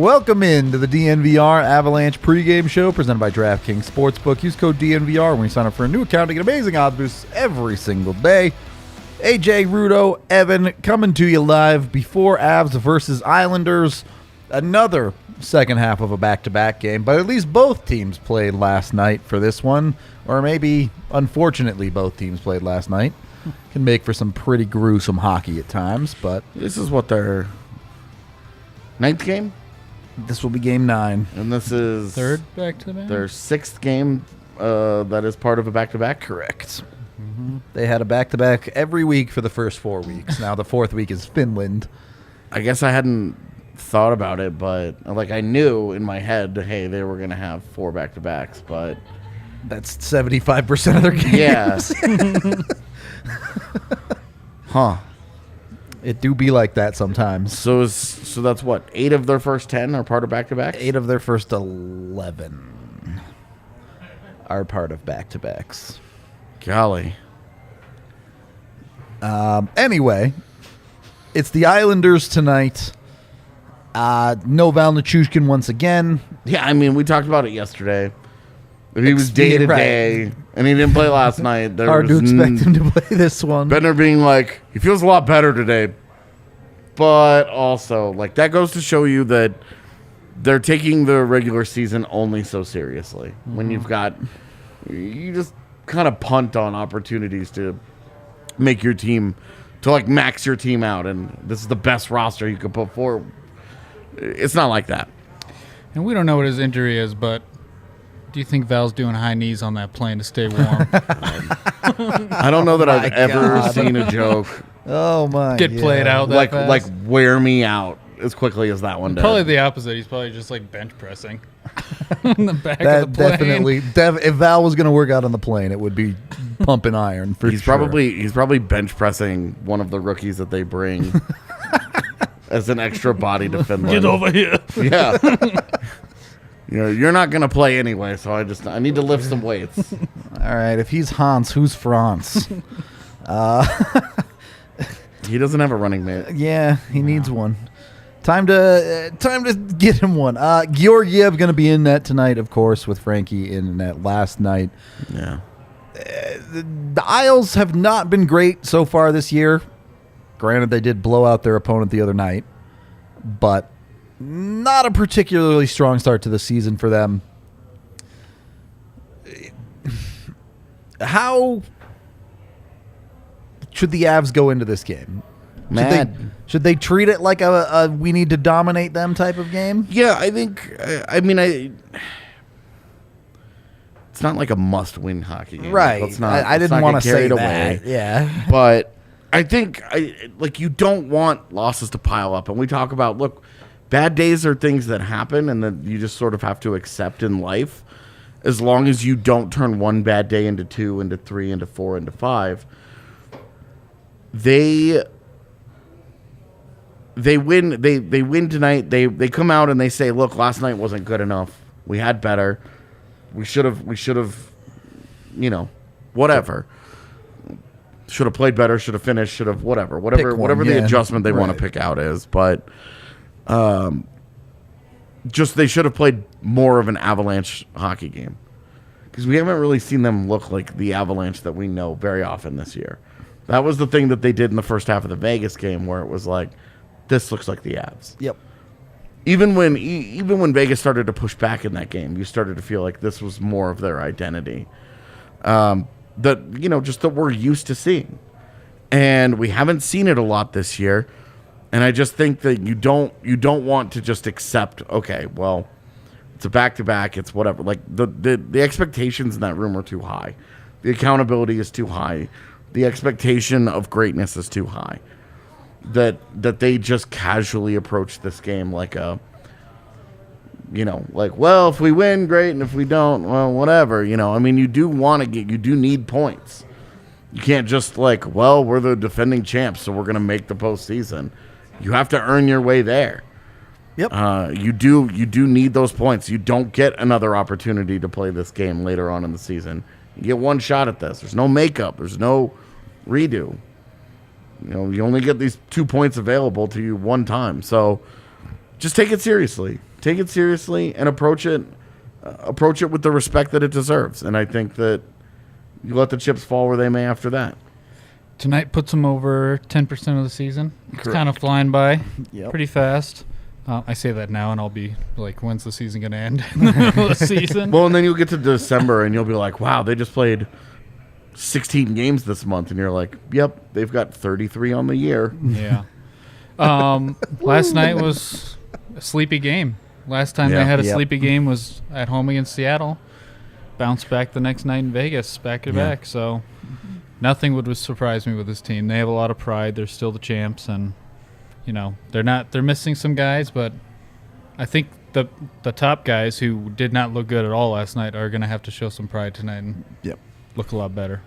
Welcome into the DNVR Avalanche Pregame Show presented by DraftKings Sportsbook. Use code DNVR when you sign up for a new account to get amazing odds boosts every single day. AJ, Rudo, Evan coming to you live before Avs versus Islanders. Another second half of a back-to-back game, but at least both teams played last night for this one. Or maybe, unfortunately, both teams played last night. Can make for some pretty gruesome hockey at times, but this is what their ninth game? This will be game 9. And this is third back-to-back? Their 6th game that is part of a back-to-back? Correct. Mm-hmm. They had a back-to-back every week for the first 4 weeks. Now the 4th week is Finland. I guess I hadn't thought about it, but I knew in my head, hey, they were going to have 4 back-to-backs, but... That's 75% of their games. Yeah. Huh. It do be like that sometimes. So that's what? 8 of their first 10 are part of back-to-backs? 8 of their first 11 are part of back-to-backs. Golly. Anyway, it's the Islanders tonight. No Valeri Nichushkin once again. Yeah, I mean, we talked about it yesterday. If he was day-to-day, and he didn't play last night. Hard to expect him to play this one. Bender being like, he feels a lot better today. But also, that goes to show you that they're taking the regular season only so seriously. Mm-hmm. When you just kind of punt on opportunities to make your team, to max your team out. And this is the best roster you could put forward. It's not like that. And we don't know what his injury is, but do you think Val's doing high knees on that plane to stay warm? I don't know that I've ever seen a joke get played out that fast. Wear me out as quickly as that one does. Probably the opposite. He's probably just bench pressing in the back of the plane. Definitely. If Val was going to work out on the plane, it would be pumping iron for sure. He's probably bench pressing one of the rookies that they bring as an extra body to Finland. Get over here. Yeah. You're not going to play anyway, so I need to lift some weights. All right, if he's Hans, who's Franz? He doesn't have a running mate. Yeah, he needs one. Time to get him one. Georgiev going to be in net tonight, of course, with Frankie in net last night. Yeah. The Isles have not been great so far this year. Granted, they did blow out their opponent the other night, but not a particularly strong start to the season for them. How should the Avs go into this game? Should they treat it like a we need to dominate them type of game? Yeah, I think. It's not like a must-win hockey game. Right. I didn't want to say that. Away. Yeah. But I think you don't want losses to pile up, and we talk about bad days are things that happen and that you just sort of have to accept in life, as long as you don't turn one bad day into 2, into 3, into 4, into 5. They win. They win tonight. They come out and they say, "Look, last night wasn't good enough. We had better. We should have. Whatever. Should have played better. Should have finished. Should have whatever the adjustment they want to pick out is. But just they should have played more of an Avalanche hockey game, because we haven't really seen them look like the Avalanche that we know very often this year. That was the thing that they did in the first half of the Vegas game, where it was this looks like the Avs. Yep. Even when Vegas started to push back in that game, you started to feel like this was more of their identity. That we're used to seeing. And we haven't seen it a lot this year. And I just think that you don't want to just accept, okay, well, it's a back-to-back, it's whatever. The expectations in that room are too high. The accountability is too high. The expectation of greatness is too high. That they just casually approach this game well, if we win, great, and if we don't, well, whatever. You do need points. You can't just we're the defending champs, so we're going to make the postseason. You have to earn your way there. Yep. You do need those points. You don't get another opportunity to play this game later on in the season. You get one shot at this. There's no makeup. There's no redo. You only get these 2 points available to you one time. So just take it seriously. Take it seriously and approach it with the respect that it deserves. And I think that you let the chips fall where they may after that. Tonight puts them over 10% of the season. It's Correct. kind of flying by Yep. pretty fast. I say that now, and I'll be like, when's the season going to end? In the middle of the season? Well, and then you'll get to December and you'll be like, wow, they just played 16 games this month. And you're like, yep, they've got 33 on the year. Yeah. Last night was a sleepy game. Last time they had a sleepy game was at home against Seattle. Bounced back the next night in Vegas, back to back. So nothing would surprise me with this team. They have a lot of pride. They're still the champs, and they're missing some guys, but I think the top guys who did not look good at all last night are going to have to show some pride tonight and look a lot better.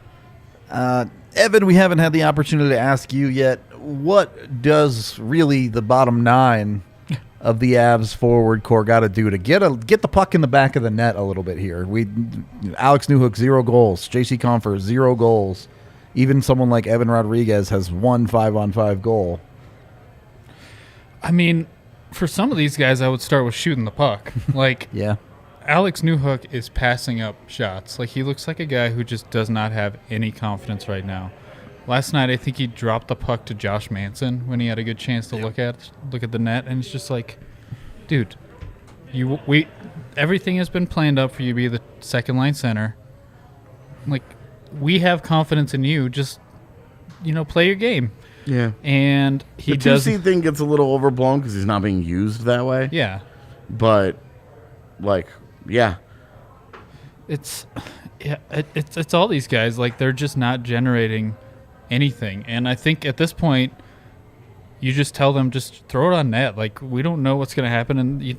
Evan, we haven't had the opportunity to ask you yet. What does really the bottom 9 of the Avs forward core got to do to get the puck in the back of the net a little bit here? Alex Newhook, 0 goals. JC Compher, 0 goals. Even someone like Evan Rodriguez has 1 5-on-5 goal. I mean, for some of these guys, I would start with shooting the puck. Like, Yeah. Alex Newhook is passing up shots. Like, he looks like a guy who just does not have any confidence right now. Last night, I think he dropped the puck to Josh Manson when he had a good chance to look at the net, and it's just like, dude, everything has been planned up for you to be the second line center. Like, we have confidence in you. Just, play your game. Yeah. And he the does. 2C thing gets a little overblown because he's not being used that way. Yeah. But, It's all these guys. Like, they're just not generating anything. And I think at this point, you just tell them, just throw it on net. Like, we don't know what's going to happen, and you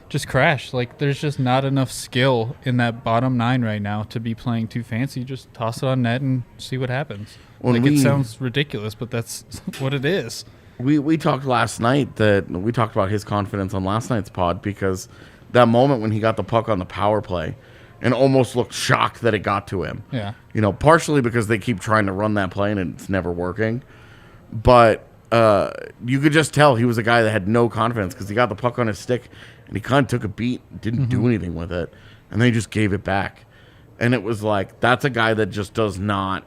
just crash. Like, there's just not enough skill in that bottom 9 right now to be playing too fancy. Just toss it on net and see what happens. It sounds ridiculous, but that's what it is. We talked last night we talked about his confidence on last night's pod, because that moment when he got the puck on the power play and almost looked shocked that it got to him. Yeah. Partially because they keep trying to run that play and it's never working. But you could just tell he was a guy that had no confidence because he got the puck on his stick and he kind of took a beat, didn't do anything with it, and then he just gave it back. And it was like, that's a guy that just does not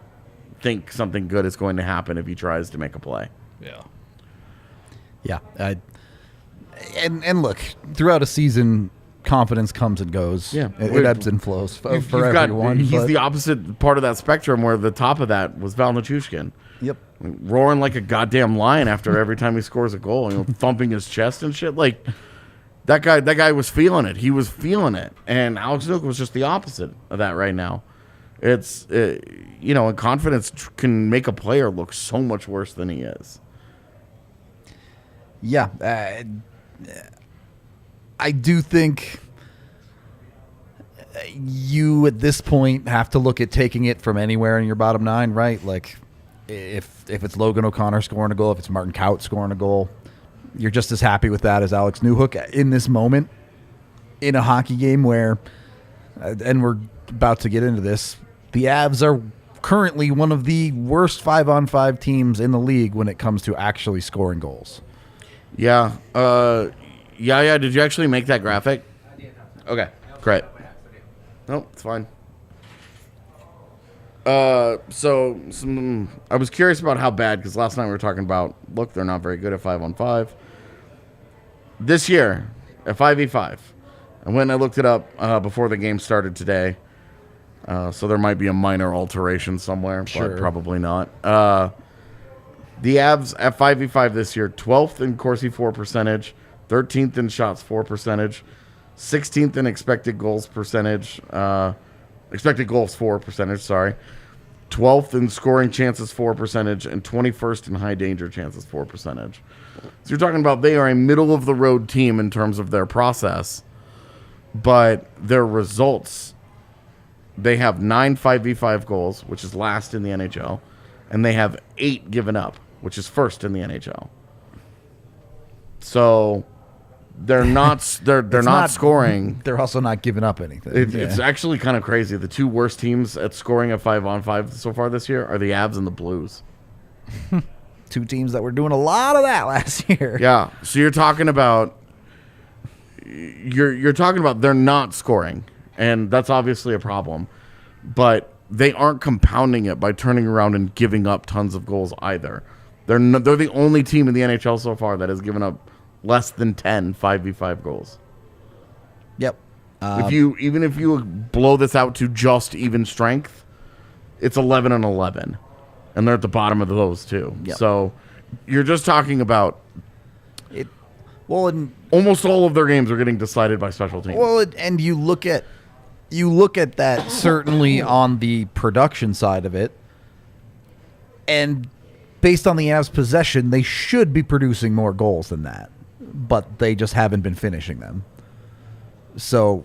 think something good is going to happen if he tries to make a play. Yeah. Yeah. And look, throughout a season, confidence comes and goes. Yeah. It ebbs and flows for everyone. He's the opposite part of that spectrum, where the top of that was Valeri Nichushkin. Yep. Roaring like a goddamn lion after every time he scores a goal, thumping his chest and shit. Like, that guy was feeling it. He was feeling it. And Alex Newhook was just the opposite of that right now. It's, and confidence can make a player look so much worse than he is. Yeah. I do think you, at this point, have to look at taking it from anywhere in your bottom 9, right? Like, if it's Logan O'Connor scoring a goal, if it's Martin Kaut scoring a goal, you're just as happy with that as Alex Newhook in this moment in a hockey game where, and we're about to get into this, the Avs are currently one of the worst 5-on-5 teams in the league when it comes to actually scoring goals. Yeah. Did you actually make that graphic? I did. Okay, great. Nope, it's fine. I was curious about how bad, because last night we were talking about, look, they're not very good at 5-on-5. This year, at 5v5, and when I looked it up before the game started today, so there might be a minor alteration somewhere, but probably not. The Avs at 5v5 this year, 12th in Corsi for percentage, 13th in shots for percentage, 16th in expected goals for percentage, 12th in scoring chances for percentage, and 21st in high danger chances for percentage. So you're talking about they are a middle of the road team in terms of their process, but their results, they have 9 5v5 goals, which is last in the NHL, and they have 8 given up, which is first in the NHL. So they're not scoring. They're also not giving up anything. It's actually kind of crazy. The 2 worst teams at scoring a 5-on-5 so far this year are the Avs and the Blues. 2 teams that were doing a lot of that last year. Yeah. So you're talking about you're talking about they're not scoring, and that's obviously a problem. But they aren't compounding it by turning around and giving up tons of goals either. They're the only team in the NHL so far that has given up less than 10 5v5 goals. Yep. If you blow this out to just even strength, it's 11 and 11, and they're at the bottom of those two. Yep. So you're just talking about It. Well, and almost all of their games are getting decided by special teams. and you look at that certainly on the production side of it, and based on the Avs' possession, they should be producing more goals than that, but they just haven't been finishing them. So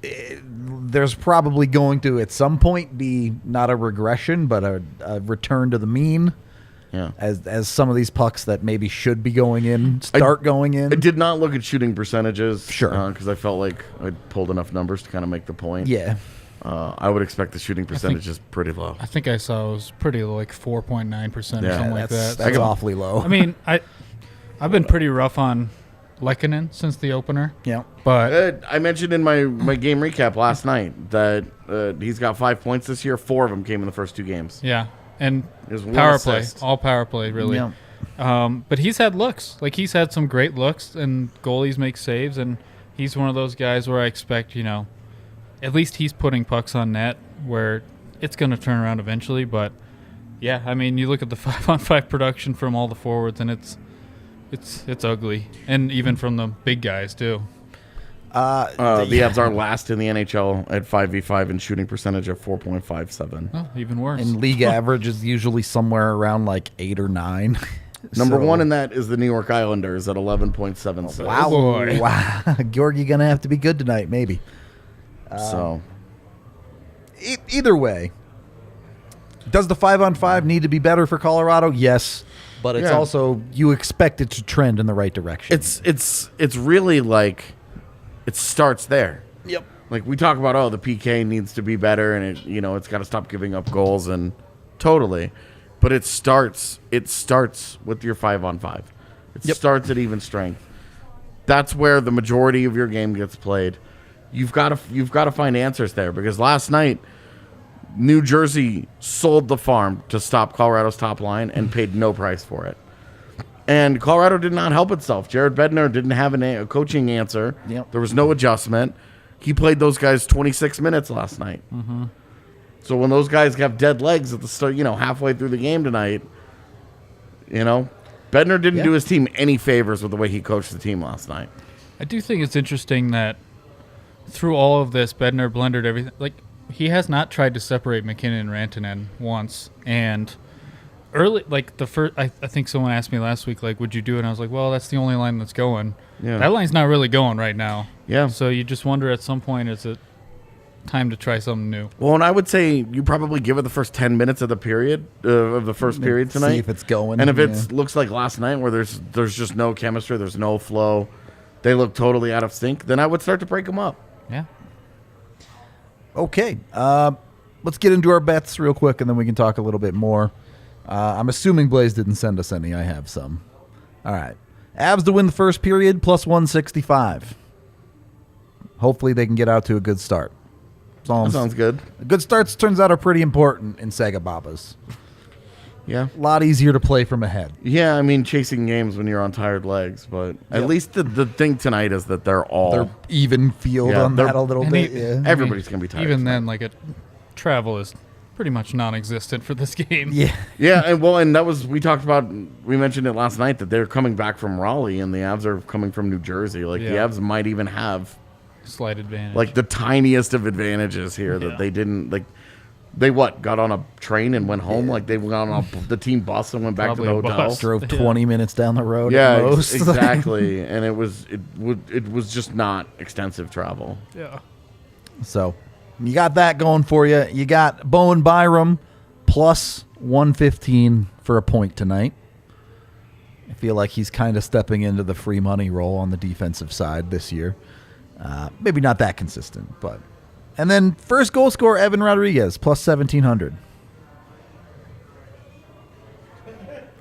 there's probably going to, at some point, be not a regression, but a return to the mean. Yeah. As some of these pucks that maybe should be going in start going in. I did not look at shooting percentages. Sure. Because I felt like I'd pulled enough numbers to kind of make the point. Yeah. I would expect the shooting percentage is pretty low. I think I saw it was pretty like 4.9% or something like that. That's awfully low. I mean, I've been pretty rough on Lehkonen since the opener. Yeah. But I mentioned in my game recap last night that he's got 5 points this year. 4 of them came in the first 2 games. yeah, and There's one power play, assist. all power play, really. Yeah. But he's had looks. Like, he's had some great looks, and goalies make saves, and he's one of those guys where I expect, at least he's putting pucks on net where it's going to turn around eventually. But, yeah, I mean, you look at the 5-on-5 production from all the forwards, and it's ugly. And even from the big guys, too. The Avs are last in the NHL at 5v5 and shooting percentage of 4.57. Oh, even worse. And league average is usually somewhere around like 8 or 9. Number 1 in that is the New York Islanders at 11.76. Wow. boy. Wow. Georgie going to have to be good tonight, maybe. So Either way, does the 5-on-5 need to be better for Colorado? Yes. But it's Yeah. also, you expect it to trend in the right direction. it's really like it starts there. Yep. Like we talk about, the PK needs to be better, and it's got to stop giving up goals, and totally. But it starts with your 5-on-5. It starts at even strength. That's where the majority of your game gets played. You've got to find answers there, because last night New Jersey sold the farm to stop Colorado's top line and paid no price for it. And Colorado did not help itself. Jared Bednar didn't have a coaching answer. Yep. There was no adjustment. He played those guys 26 minutes last night. Mm-hmm. So when those guys have dead legs at the start, halfway through the game tonight, Bednar didn't do his team any favors with the way he coached the team last night. I do think it's interesting that through all of this, Bednar blundered everything. Like, he has not tried to separate McKinnon and Rantanen once. And early, like the first, I think someone asked me last week, like, would you do it? And I was like, well, that's the only line that's going. Yeah. That line's not really going right now. Yeah. So you just wonder at some point, is it time to try something new? Well, and I would say you probably give it the first 10 minutes of the period of the first period tonight. See if it's going. And if it looks like last night where there's just no chemistry, there's no flow, they look totally out of sync, then I would start to break them up. Yeah. Okay. Let's get into our bets real quick, and then we can talk a little bit more. I'm assuming Blaze didn't send us any. I have some. All right. Avs to win the first period, plus 165. Hopefully they can get out to a good start. That sounds good. Good starts, turns out, are pretty important in Sega Babas. Yeah. A lot easier to play from ahead. Yeah, I mean, chasing games when you're on tired legs, but at least the thing tonight is that they're even field on that a little bit. Everybody's going to be tired. Even then, like, travel is pretty much non-existent for this game. Yeah. Yeah, and that was, we mentioned it last night that they're coming back from Raleigh and the Avs are coming from New Jersey. Like, the Avs might even have Slight advantage. like the tiniest of advantages here that they didn't, like, they got on a train and went home? Like, they went on the team bus and went back Probably to the a hotel? bus. Drove 20 minutes down the road Yeah, at most. exactly. And it was just not extensive travel. Yeah. So you got that going for you. You got Bowen Byram plus 115 for a point tonight. I feel like he's kind of stepping into the free money role on the defensive side this year. Maybe not that consistent, but. And then first goal scorer, Evan Rodriguez, plus 1,700.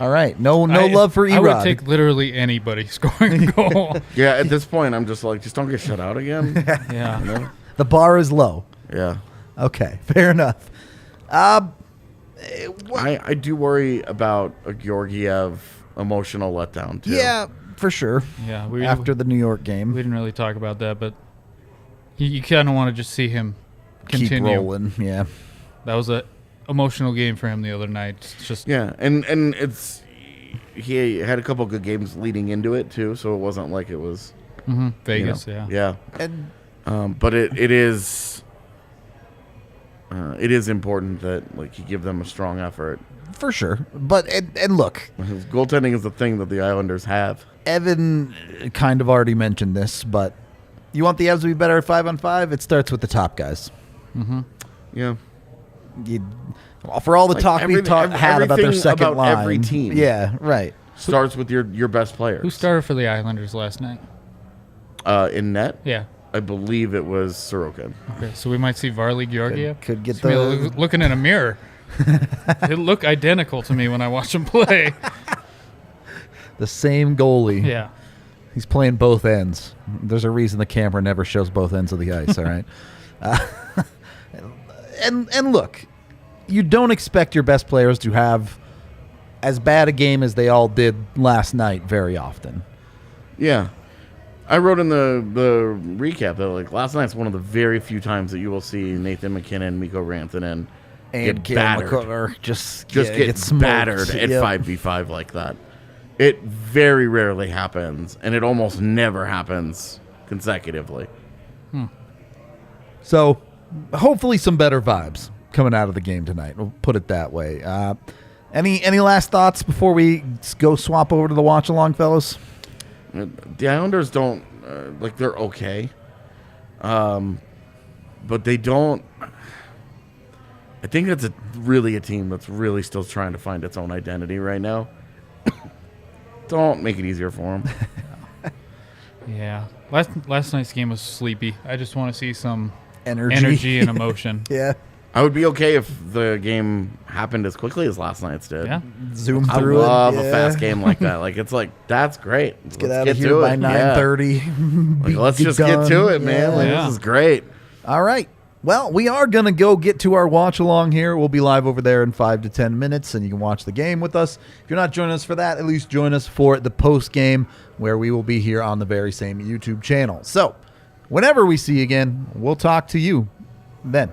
All right. No love for Erod. I would take literally anybody scoring a goal. Yeah, at this point, I'm just like, just don't get shut out again. Yeah. You know? The bar is low. Yeah. Okay, fair enough. I do worry about a Georgiev emotional letdown, too. Yeah, for sure. Yeah. After the New York We game, didn't really talk about that, but you kind of want to just see him continue. keep rolling. Yeah. That was a emotional game for him the other night. It's just Yeah, and it's he had a couple good games leading into it, too, so it wasn't like it was... Vegas, you know, yeah. And but it is important that like you give them a strong effort. for sure. But and look, Because goaltending is the thing that the Islanders have. Evan kind of already mentioned this, but you want the Evs to be better at 5-on-5? It starts with the top guys. Yeah. For all the Like talk we've had about their everything second about line. every team. Yeah, right. Starts with your best players. Who started for the Islanders last night? In net? Yeah. I believe it was Sorokin. Okay, so we might see Valeri Georgiev. Could get It's gonna be the like looking in a mirror. They look identical to me when I watch them play. same goalie. Yeah. He's playing both ends. There's a reason the camera never shows both ends of the ice, all right? And look, you don't expect your best players to have as bad a game as they all did last night very often. Yeah. I wrote in the recap that like last night's one of the very few times that you will see Nathan McKinnon, Mikko Rantanen And get battered. Makar just Get smoked. battered at Yep. 5v5 like that. It very rarely happens, and it almost never happens consecutively. So, hopefully some better vibes coming out of the game tonight. We'll put it that way. Any last thoughts before we go swap over to the watch along, fellas? The Islanders don't like they're okay, but they don't. I think that's really a team that's really still trying to find its own identity right now. Don't make it easier for them. Yeah. Last night's game was sleepy. I just want to see some Energy. energy and emotion. Yeah. I would be okay if the game happened as quickly as last night's did. Yeah. Zoom I through love it. a fast game like that. Like it's like that's great. Let's Get out of here to by it. 9:30. Like, let's just get to it, man. Like, Yeah. This is great. All right. Well, we are going to go get to our watch along here. We'll be live over there in 5 to 10 minutes, and you can watch the game with us. If you're not joining us for that, at least join us for the post game, where we will be here on the very same YouTube channel. So, whenever we see you again, we'll talk to you then.